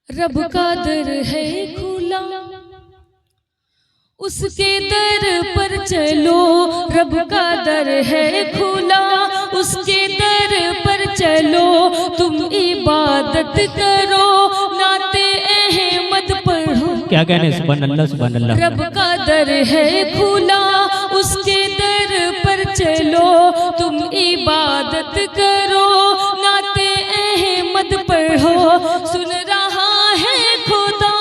रब का दर है खुला, उसके दर पर चलो। रब का दर है खुला, उसके दर पर चलो। तुम इबादत करो, नाते अहमद पढ़ो। क्या कहने सुभान अल्लाह सुभान अल्लाह। रब का दर है खुला, उसके दर पर चलो। तुम इबादत करो, नाते अहमद पढ़ो। सुन रहा है खुदा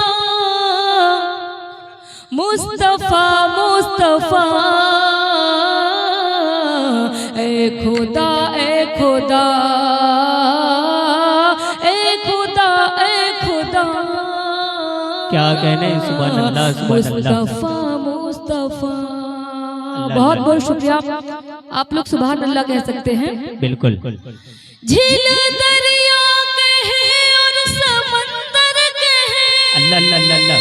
मुस्तफा मुस्तफा, ए खुदा ए खुदा ए खुदा ए खुदा। क्या कहने सुभान अल्लाह सुभान अल्लाह। मुस्तफा मुस्तफा, बहुत बहुत शुक्रिया। आप लोग सुभान अल्लाह कह सकते हैं। बिल्कुल। झील दरिया कहे और समंदर कहे, अल्लाह अल्लाह अल्लाह।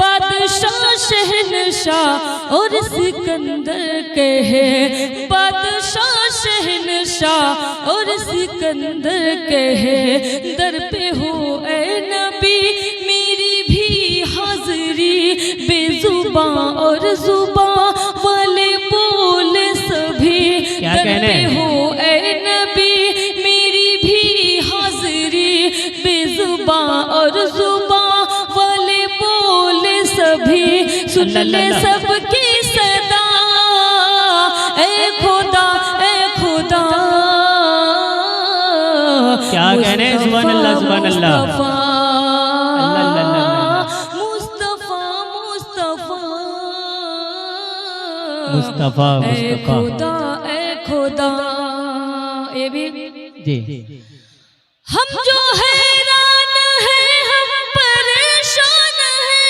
बादशाह शहनशाह और सिकंदर कहे, बादशाह शहनशाह और सिकंदर कहे। दर पे हो ए नबी मेरी भी हाजिरी, बेजुबां और जुबां वाले बोले सभी। दर पे हो ए नबी मेरी भी हाजिरी, बेजुबां और जुबां वाले बोले सभी। सुन ले सबकी सदा, ए खुदा ए खुदा। क्या कहने सुभान अल्लाह सुभान अल्लाह। मुस्तफा मुस्तफा मुस्तफा ए मुस्तफा। खुदा ए खुदा। ये भी जी। हम जो हैरान हैं, हम परेशान हैं।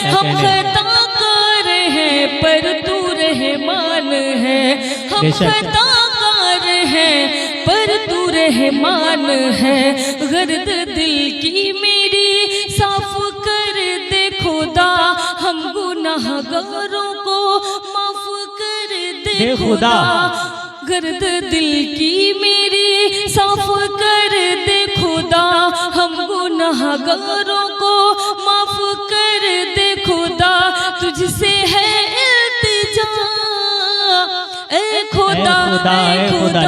हम खता कर हैं पर तू रहमान है। हम खता कर हैं पर तू रहमान है। गर्द दिल की मेरी साफ कर दे खुदा, हम गुनाहगारों को माफ कर दे खुदा। गर्द दिल की मेरी साफ कर दे खुदा, हम गुनाहगारों को माफ कर दे खुदा। तुझसे है इल्तिजा ए खुदा ए खुदा।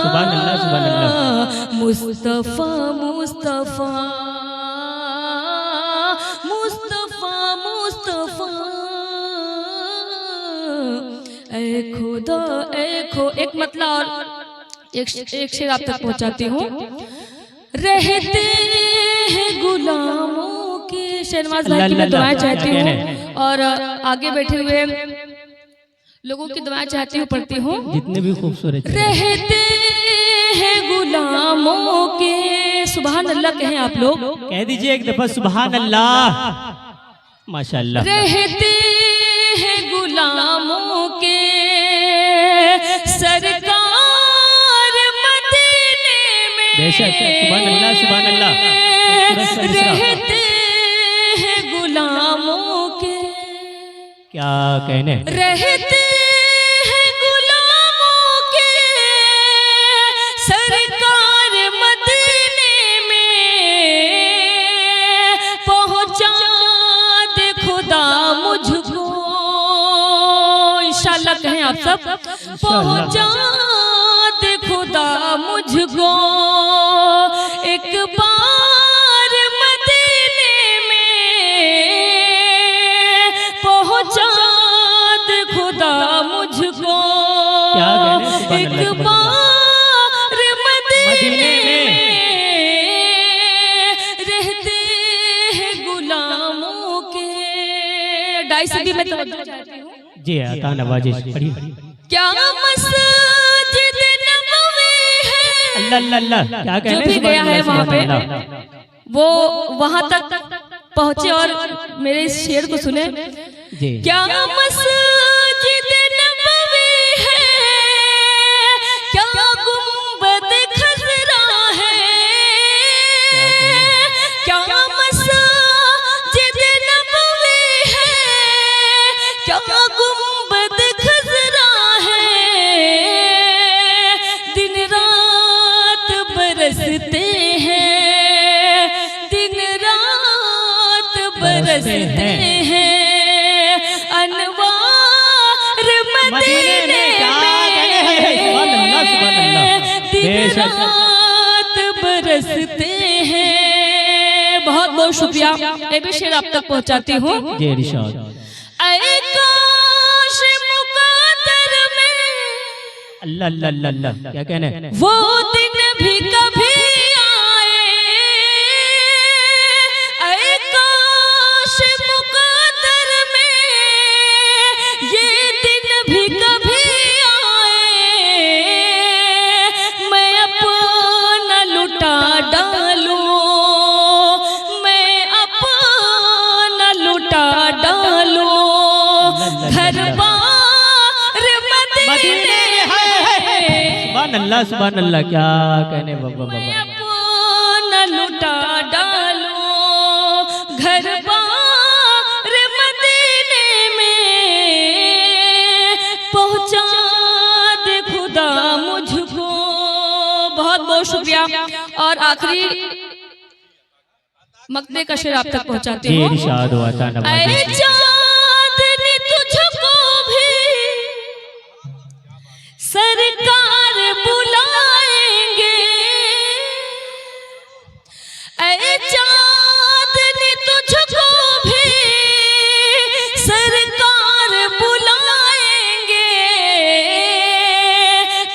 सुभान अल्लाह सुभान अल्लाह। मुस्तफा मुस्तफा मुस्तफा मुस्तफा, ए खुदा ए एक मतलब और एक शेर आप तक पहुंचाती हूँ। रहते हैं गुलामों के, शहनवाज भाई की मैं दुआएं चाहती हूँ और आगे बैठे हुए लोगों की दुआएं चाहती हूँ, पढ़ती हूँ। जितने भी खूबसूरत रहते हैं गुलामों के, सुभान अल्लाह कहें आप लोग। कह दीजिए एक दफा सुभान अल्लाह माशाअल्लाह। रहते हैं गुलामों के सरकार मदीने में। बेशक सुभान अल्लाह सुभान अल्लाह। रहते हैं गुलामों के, क्या कहने। रहते हैं गुलामों के सरकार मदीने में। पहुंचा दे खुदा मुझको, इंशाल्लाह कहें आप सब। पहुंचा दे खुदा मुझको एक बार मदीने में। पहुंचा दे खुदा मुझको एक बार मदीने में। रहते हैं गुलामों के। डाई से भी मैं तवज्जो चाहती हूँ। जी आता नवाजिश पढ़िए। क्या मस्जिद नबवी है, अल्लाह अल्लाह। क्या कहने। जो भी गया है वहाँ पे वो वहाँ तक पहुँचे और मेरे इस शेर को सुने। जी। क्या मस्जिद नबवी है, क्या गुंबद खजरा है। क्या मस्जिद नबवी है, क्या गुंबद खजरा है। मदीने क्या कहने हैं। सुभान अल्लाह, सुभान अल्लाह। दिन बेशक। रात बरसते हैं। बहुत बहुत शुक्रिया। ये भी शेर आप तक पहुंचाती हूँ। जी इरशाद। ऐ काश मुकद्दर में अल्लाह अल्लाह अल्लाह अल्लाह, क्या कहने हैं। वो दिन भी कभी आए। ऐ काश मुकद्दर में ये दिन भी कभी आए। मैं अपना लुटा डालूं, मैं अपना लुटा डालूं। घर बार मदीने है। सुभान अल्लाह, सुभान अल्लाह, क्या कहने बाबा मैं बाबा। अपना लुटा डालूं। घर बार मदीने में पहुंचा दे खुदा मुझको। बहुत बहुत शुक्रिया। और आखिरी मकते का शेर आप तक पहुंचाती जी हूँ। इरशाद हुआ था ऐ नवाज़ी। चांदनी तुझको भी सरकार बुलाएंगे। ऐ चांदनी तुझको भी सरकार बुलाएंगे।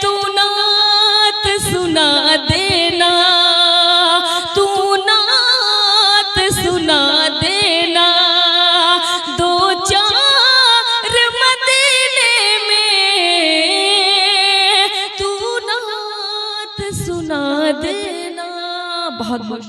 तू नात सुना देना, तू नात सुना देना। दो चार मदीने में तू नात सुना देना। बहुत बहुत